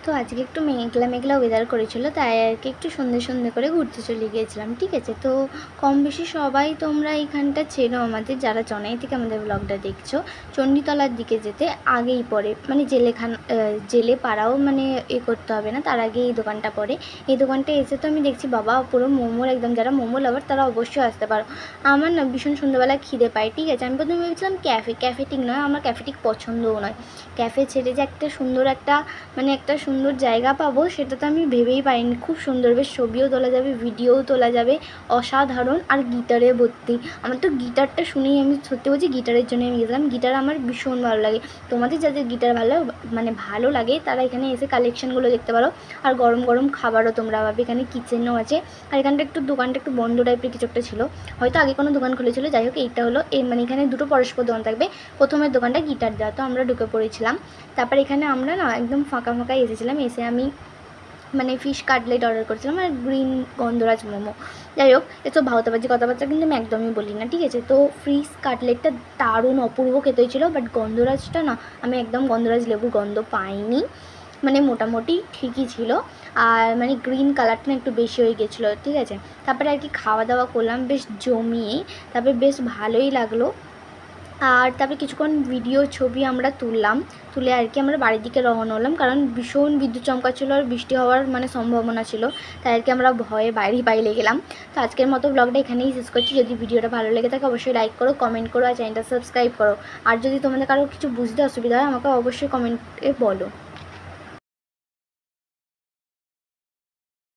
তো আজকে একটু মেঘলা মেঘলা ওয়েদার করেছিল, তাই আর কি একটু সন্ধ্যে সন্ধ্যে করে ঘুরতে চলে গিয়েছিলাম। ঠিক আছে, তো কম বেশি সবাই তোমরা এইখানটা চেনো আমাদের, যারা চনাই থেকে আমাদের ব্লগটা দেখছো। চণ্ডীতলার দিকে যেতে আগেই পড়ে, মানে জেলে পাড়াও মানে করতে হবে না, তার আগে এই দোকানটা পড়ে। এই দোকানটা এসে তো আমি দেখছি বাবা পুরো মোমোর একদম, যারা মোমো লাভার তারা অবশ্যই আসতে পারো। আমার না ভীষণ সন্ধ্যাবেলা খিদে পায়। ঠিক আছে, আমি প্রথমে ভেবেছিলাম ক্যাফে ঠিক নয়, আমার ক্যাফে ঠিক পছন্দও নয়। ক্যাফে ছেড়ে যে একটা সুন্দর একটা সুন্দর জায়গা পাবো সেটা তো আমি ভেবেই পাইনি। খুব সুন্দর, বেশ ছবিও তোলা যাবে, ভিডিওও তোলা যাবে, অসাধারণ। আর গিটারে ভর্তি। আমার তো গিটারটা শুনেই, আমি সত্যি বলছি গিটারের জন্য আমি গেছিলাম। গিটার আমার ভীষণ ভালো লাগে। তোমাদের যাদের গিটার ভালো লাগে তারা এখানে এসে কালেকশানগুলো দেখতে পারো। আর গরম গরম খাবারও তোমরা পাবে, এখানে কিচেনও আছে। আর এখানটা দোকানটা একটু বন্ধ টাইপের কিছু একটা ছিল, হয়তো আগে কোনো দোকান খুলেছিল। যাই হোক, এইটা হলো মানে এখানে দুটো পরস্পর দোকান থাকবে। প্রথমের দোকানটা গিটার দেওয়া, তো আমরা ঢুকে পড়েছিলাম। তারপর এখানে আমরা না একদম ফাঁকা এসেছিলাম। এসে আমি মানে ফিশ কাটলেট অর্ডার করেছিলাম আর গ্রিন গন্ধরাজ মোমো। যাই হোক, এসব ভাওতাবাজি কথাবার্তা কিন্তু আমি একদমই বলি না। ঠিক আছে, তো ফিশ কাটলেটটা দারুণ অপূর্ব খেতে হয়েছিল, বাট গন্ধরাজটা না, আমি একদম গন্ধরাজ লেবুর গন্ধ পাইনি। মানে মোটামুটি ঠিকই ছিল। আর মানে গ্রিন কালারটা একটু বেশি হয়ে গেছিলো। ঠিক আছে, তারপরে আর কি খাওয়া দাওয়া করলাম বেশ জমিয়ে। তারপরে বেশ ভালোই লাগলো। আর তারপরে কিছুক্ষণ ভিডিও ছবি আমরা তুলে আর কি আমরা বাড়ির দিকে রওনা হলাম, কারণ ভীষণ বিদ্যুৎ চমকাচ্ছিলো আর বৃষ্টি হওয়ার মানে সম্ভাবনা ছিল। তাই আর কি আমরা ভয়ে বাইরে গেলাম। তো আজকের মতো ব্লগটা এখানেই শেষ করছি। যদি ভিডিওটা ভালো লেগে থাকে অবশ্যই লাইক করো, কমেন্ট করো আর চ্যানেলটা সাবস্ক্রাইব করো। আর যদি তোমাদের কারো কিছু বুঝতে অসুবিধা হয় আমাকে অবশ্যই কমেন্টে বলো।